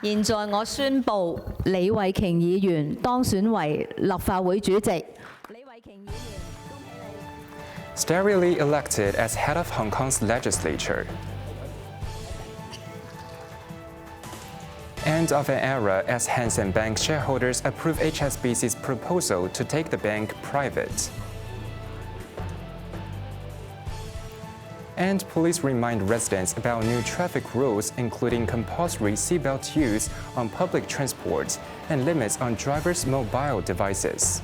現在我宣布李慧瓊議員當選為立法會主席。李慧瓊議員，恭喜你。 Starry Lee elected as head of Hong Kong's legislature. End of an era as Hang Seng Bank shareholders approve HSBC's proposal to take the bank private. And police remind residents about new traffic rules, including compulsory seatbelt use on public transport and limits on drivers' mobile devices.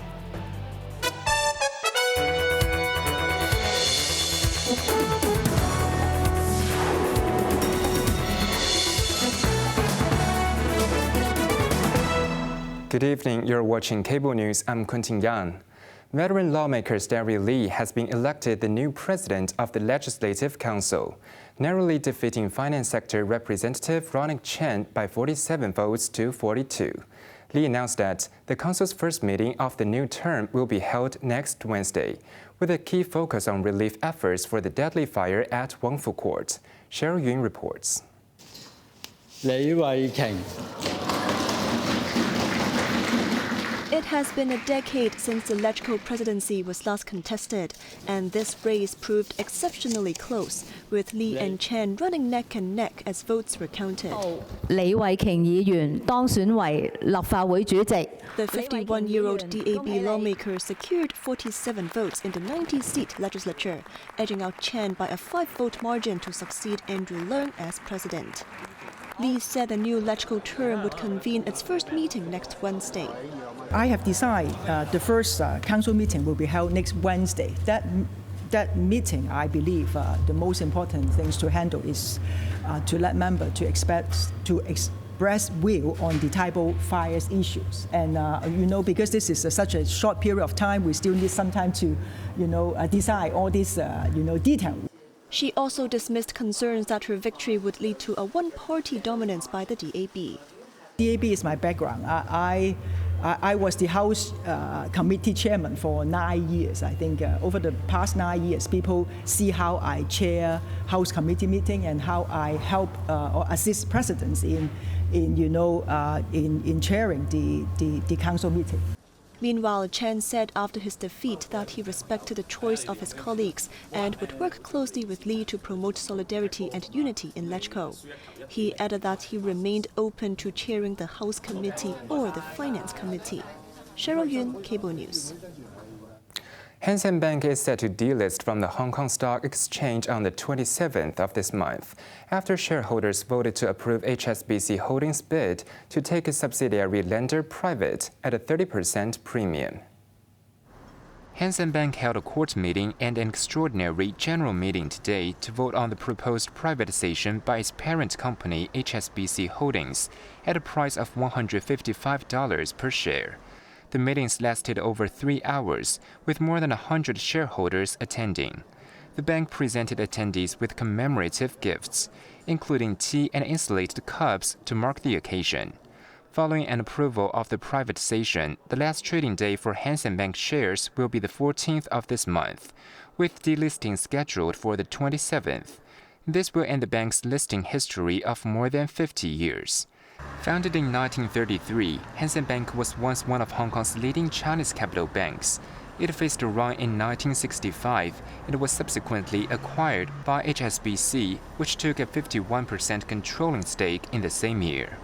Good evening, you're watching Cable News. I'm Kunting Yang. Veteran lawmaker Starry Lee has been elected the new president of the Legislative Council, narrowly defeating Finance Sector Representative Ronnie Chen by 47 votes to 42. Lee announced that the council's first meeting of the new term will be held next Wednesday, with a key focus on relief efforts for the deadly fire at Wangfu Court. Cheryl Yun reports. 李慧瓊 It has been a decade since the LegCo presidency was last contested, and this race proved exceptionally close, with Lee and Chen running neck and neck as votes were counted. 李慧瓊議員當選為立法會主席。 The 51-year-old DAB lawmaker secured 47 votes in the 90-seat legislature, edging out Chen by a 5-vote margin to succeed Andrew Leung as president. Lee said the new LegCo term would convene its first meeting next Wednesday. I have decided the first council meeting will be held next Wednesday. That meeting, I believe, the most important things to handle is to let members to express will on the Taibo fires issues. And because this is such a short period of time, we still need some time to, decide all these, details. She also dismissed concerns that her victory would lead to a one-party dominance by the DAB. DAB is my background. I was the House Committee Chairman for 9 years. I think over the past 9 years, people see how I chair House Committee meeting and how I help or assist presidents in chairing the council meeting. Meanwhile, Chen said after his defeat that he respected the choice of his colleagues and would work closely with Lee to promote solidarity and unity in LegCo. He added that he remained open to chairing the House Committee or the Finance Committee. Cheryl Yun, Cable News. Hang Seng Bank is set to delist from the Hong Kong Stock Exchange on the 27th of this month, after shareholders voted to approve HSBC Holdings' bid to take its subsidiary lender private at a 30% premium. Hang Seng Bank held a court meeting and an extraordinary general meeting today to vote on the proposed privatization by its parent company HSBC Holdings at a price of $155 per share. The meetings lasted over 3 hours, with more than 100 shareholders attending. The bank presented attendees with commemorative gifts, including tea and insulated cups to mark the occasion. Following an approval of the privatization, the last trading day for Hang Seng Bank shares will be the 14th of this month, with delisting scheduled for the 27th. This will end the bank's listing history of more than 50 years. Founded in 1933, Hang Seng Bank was once one of Hong Kong's leading Chinese capital banks. It faced a run in 1965 and was subsequently acquired by HSBC, which took a 51% controlling stake in the same year.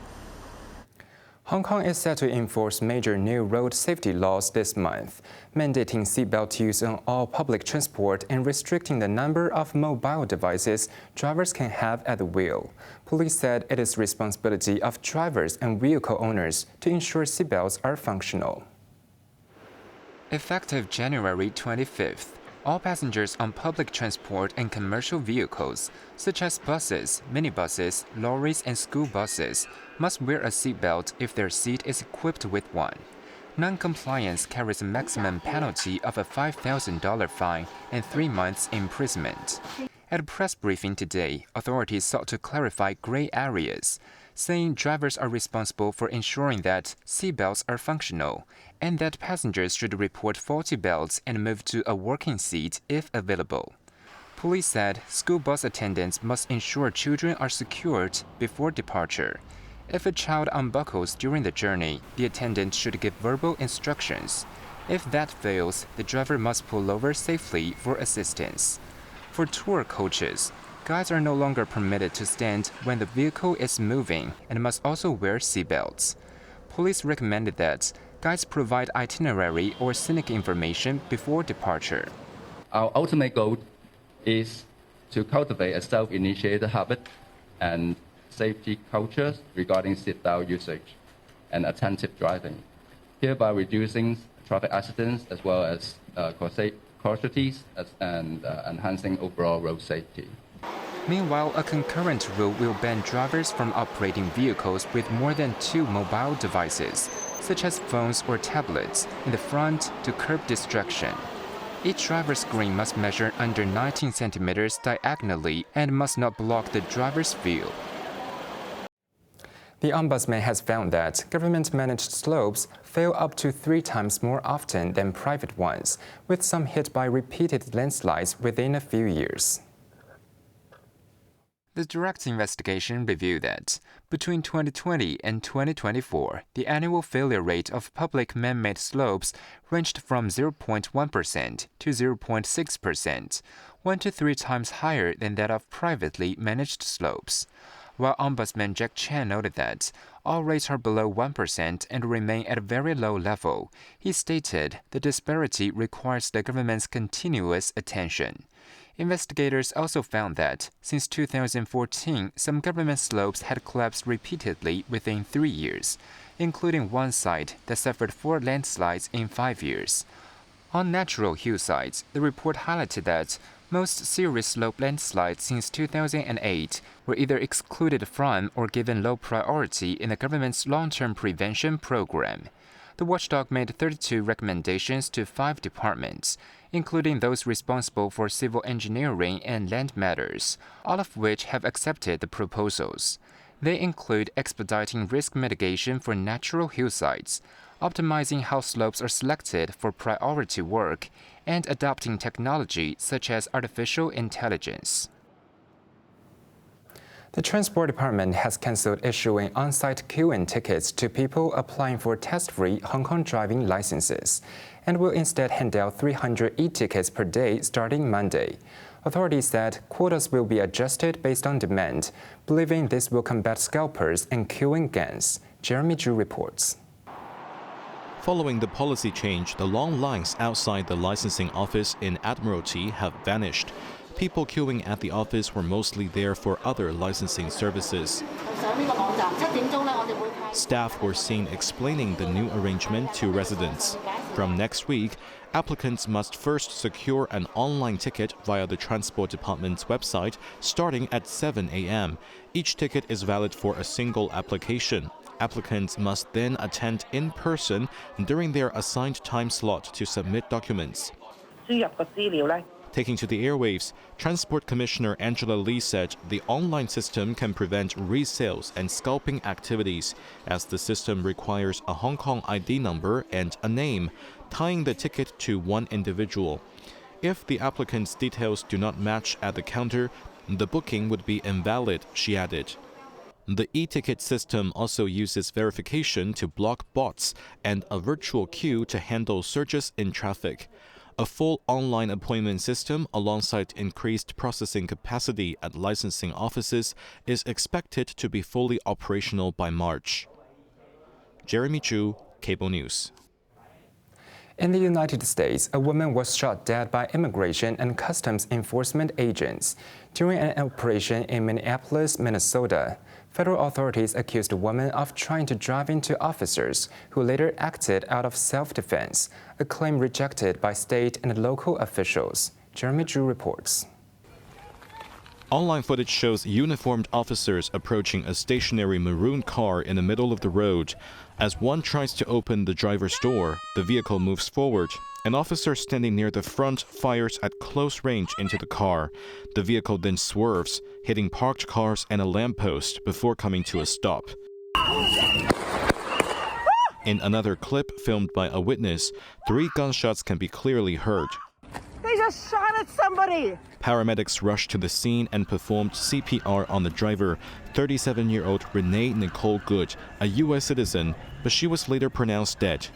Hong Kong is set to enforce major new road safety laws this month, mandating seatbelt use on all public transport and restricting the number of mobile devices drivers can have at the wheel. Police said it is responsibility of drivers and vehicle owners to ensure seatbelts are functional. Effective January 25th, all passengers on public transport and commercial vehicles, such as buses, minibuses, lorries, and school buses, must wear a seatbelt if their seat is equipped with one. Non-compliance carries a maximum penalty of a $5,000 fine and 3 months imprisonment. At a press briefing today, authorities sought to clarify gray areas, saying drivers are responsible for ensuring that seatbelts are functional and that passengers should report faulty belts and move to a working seat if available. Police said school bus attendants must ensure children are secured before departure. If a child unbuckles during the journey, the attendant should give verbal instructions. If that fails, the driver must pull over safely for assistance. For tour coaches, guides are no longer permitted to stand when the vehicle is moving and must also wear seatbelts. Police recommended that guides provide itinerary or scenic information before departure. Our ultimate goal is to cultivate a self-initiated habit and safety culture regarding seatbelt usage and attentive driving, hereby reducing traffic accidents as well as casualties and enhancing overall road safety. Meanwhile, a concurrent rule will ban drivers from operating vehicles with more than 2 mobile devices, such as phones or tablets, in the front to curb distraction. Each driver's screen must measure under 19 centimeters diagonally and must not block the driver's view. The Ombudsman has found that government-managed slopes fail up to 3 times more often than private ones, with some hit by repeated landslides within a few years. The direct investigation revealed that between 2020 and 2024, the annual failure rate of public man-made slopes ranged from 0.1% to 0.6%, 1 to 3 times higher than that of privately managed slopes. While Ombudsman Jack Chan noted that all rates are below 1% and remain at a very low level, he stated the disparity requires the government's continuous attention. Investigators also found that since 2014, some government slopes had collapsed repeatedly within 3 years, including one site that suffered 4 landslides in 5 years. On natural hillsides, the report highlighted that most serious slope landslides since 2008 were either excluded from or given low priority in the government's long-term prevention program. The watchdog made 32 recommendations to 5 departments, including those responsible for civil engineering and land matters, all of which have accepted the proposals. They include expediting risk mitigation for natural hillsides, optimizing how slopes are selected for priority work, and adopting technology such as artificial intelligence. The Transport Department has cancelled issuing on-site queuing tickets to people applying for test-free Hong Kong driving licenses and will instead hand out 300 e-tickets per day starting Monday. Authorities said quotas will be adjusted based on demand, believing this will combat scalpers and queuing gangs. Jeremy Zhu reports. Following the policy change, the long lines outside the licensing office in Admiralty have vanished. People queuing at the office were mostly there for other licensing services. Staff were seen explaining the new arrangement to residents. From next week, applicants must first secure an online ticket via the Transport Department's website starting at 7 a.m. Each ticket is valid for a single application. Applicants must then attend in person during their assigned time slot to submit documents. Taking to the airwaves, Transport Commissioner Angela Lee said the online system can prevent resales and scalping activities, as the system requires a Hong Kong ID number and a name, tying the ticket to one individual. If the applicant's details do not match at the counter, the booking would be invalid, she added. The e-ticket system also uses verification to block bots and a virtual queue to handle surges in traffic. A full online appointment system alongside increased processing capacity at licensing offices is expected to be fully operational by March. Jeremy Zhu, Cable News. In the United States, a woman was shot dead by immigration and customs enforcement agents during an operation in Minneapolis, Minnesota. Federal authorities accused the woman of trying to drive into officers who later acted out of self-defense, a claim rejected by state and local officials. Jeremy Zhu reports. Online footage shows uniformed officers approaching a stationary maroon car in the middle of the road. As one tries to open the driver's door, the vehicle moves forward. An officer standing near the front fires at close range into the car. The vehicle then swerves, hitting parked cars and a lamppost before coming to a stop. In another clip filmed by a witness, 3 gunshots can be clearly heard. just shot at somebody. Paramedics rushed to the scene and performed CPR on the driver, 37-year-old Renee Nicole Good, a U.S. citizen, but she was later pronounced dead.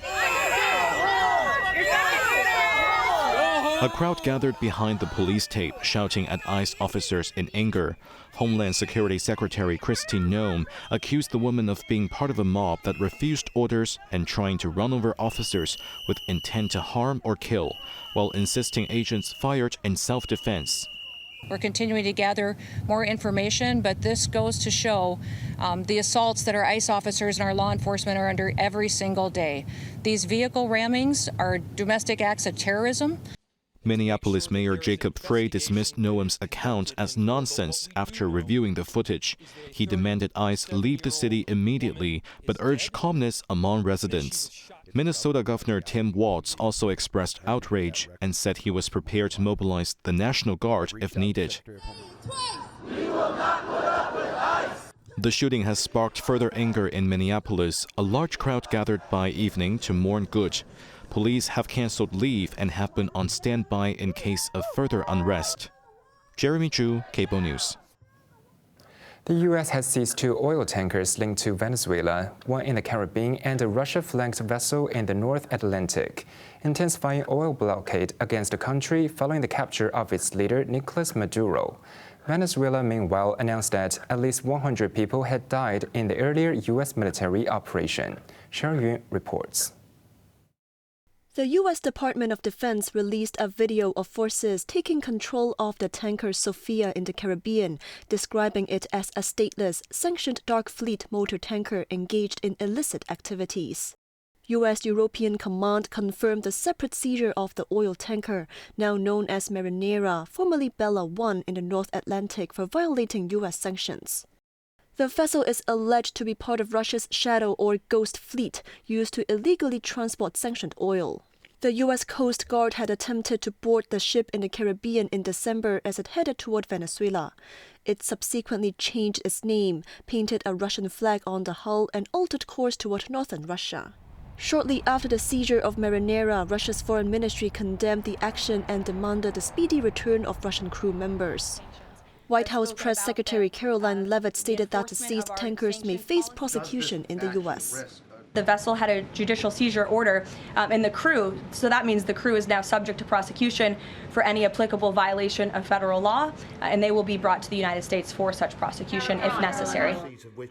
A crowd gathered behind the police tape, shouting at ICE officers in anger. Homeland Security Secretary Kristi Noem accused the woman of being part of a mob that refused orders and trying to run over officers with intent to harm or kill, while insisting agents fired in self-defense. We're continuing to gather more information, but this goes to show the assaults that our ICE officers and our law enforcement are under every single day. These vehicle rammings are domestic acts of terrorism. Minneapolis Mayor Jacob Frey dismissed Noem's account as nonsense after reviewing the footage. He demanded ICE leave the city immediately, but urged calmness among residents. Minnesota Governor Tim Walz also expressed outrage and said he was prepared to mobilize the National Guard if needed. The shooting has sparked further anger in Minneapolis. A large crowd gathered by evening to mourn Good. Police have cancelled leave and have been on standby in case of further unrest. Jeremy Zhu, Cable News. The U.S. has seized 2 oil tankers linked to Venezuela, one in the Caribbean and a Russia-flanked vessel in the North Atlantic, intensifying oil blockade against the country following the capture of its leader, Nicolas Maduro. Venezuela, meanwhile, announced that at least 100 people had died in the earlier U.S. military operation. Cheryl Yun reports. The U.S. Department of Defense released a video of forces taking control of the tanker Sophia in the Caribbean, describing it as a stateless, sanctioned dark fleet motor tanker engaged in illicit activities. U.S. European Command confirmed the separate seizure of the oil tanker, now known as Marinera, formerly Bella 1 in the North Atlantic, for violating U.S. sanctions. The vessel is alleged to be part of Russia's shadow or ghost fleet used to illegally transport sanctioned oil. The U.S. Coast Guard had attempted to board the ship in the Caribbean in December as it headed toward Venezuela. It subsequently changed its name, painted a Russian flag on the hull, and altered course toward northern Russia. Shortly after the seizure of Marinera, Russia's foreign ministry condemned the action and demanded the speedy return of Russian crew members. White House Press Secretary Caroline Leavitt stated that the seized tankers may face prosecution in the U.S. The vessel had a judicial seizure order and the crew, so that means the crew is now subject to prosecution for any applicable violation of federal law, and they will be brought to the United States for such prosecution if necessary.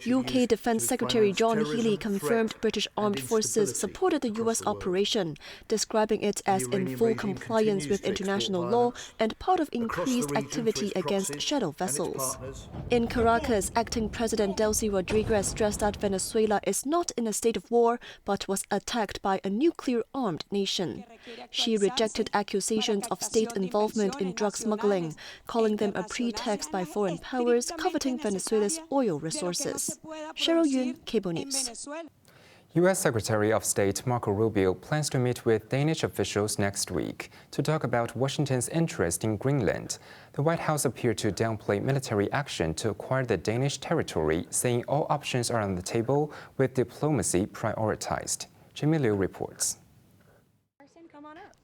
UK Defense Secretary John Healey confirmed British armed forces supported the U.S. operation, describing it as in full compliance with international law and part of increased activity against shadow vessels. In Caracas, acting President Delcy Rodriguez stressed that Venezuela is not in a state of war, but was attacked by a nuclear-armed nation. She rejected accusations of state involvement in drug smuggling, calling them a pretext by foreign powers coveting Venezuela's oil resources. Cheryl Yun, Cable News. U.S. Secretary of State Marco Rubio plans to meet with Danish officials next week to talk about Washington's interest in Greenland. The White House appeared to downplay military action to acquire the Danish territory, saying all options are on the table with diplomacy prioritized. Jimmy Liu reports.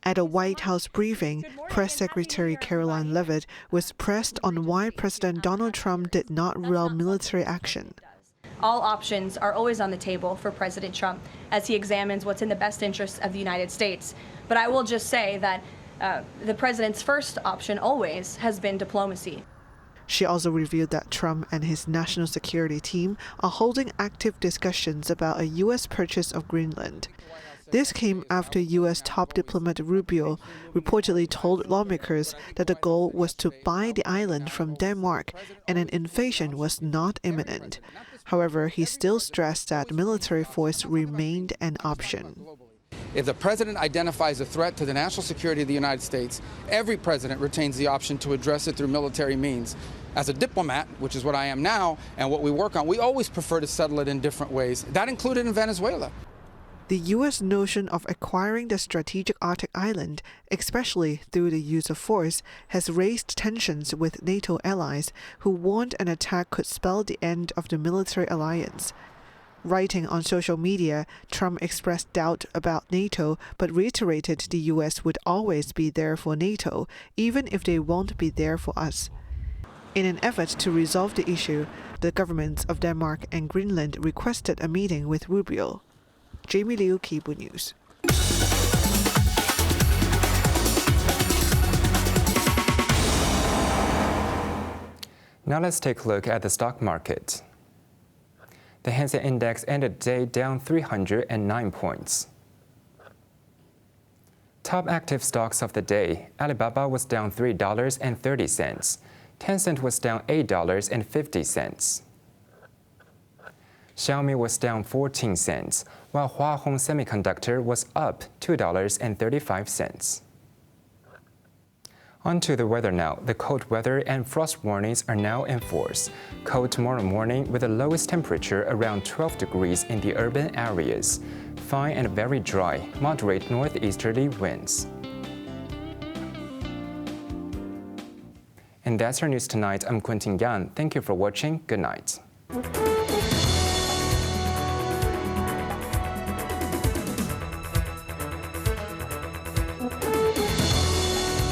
At a White House briefing, Press Secretary Caroline Leavitt was pressed on why President Donald Trump did not rule out military action. All options are always on the table for President Trump as he examines what's in the best interests of the United States. But I will just say that the president's first option always has been diplomacy. She also revealed that Trump and his national security team are holding active discussions about a U.S. purchase of Greenland. This came after U.S. top diplomat Rubio reportedly told lawmakers that the goal was to buy the island from Denmark and an invasion was not imminent. However, he still stressed that military force remained an option. If the president identifies a threat to the national security of the United States, every president retains the option to address it through military means. As a diplomat, which is what I am now and what we work on, we always prefer to settle it in different ways. That included in Venezuela. The U.S. notion of acquiring the strategic Arctic island, especially through the use of force, has raised tensions with NATO allies who warned an attack could spell the end of the military alliance. Writing on social media, Trump expressed doubt about NATO but reiterated the U.S. would always be there for NATO, even if they won't be there for us. In an effort to resolve the issue, the governments of Denmark and Greenland requested a meeting with Rubio. Jamie Liu, Cable News. Now let's take a look at the stock market. The Hang Seng Index ended the day down 309 points. Top active stocks of the day: Alibaba was down $3.30. Tencent was down $8.50. Xiaomi was down 14 cents, while Hua Hong Semiconductor was up $2.35. On to the weather now. The cold weather and frost warnings are now in force. Cold tomorrow morning with the lowest temperature around 12 degrees in the urban areas. Fine and very dry, moderate northeasterly winds. And that's our news tonight. I'm Quentin Yan. Thank you for watching. Good night.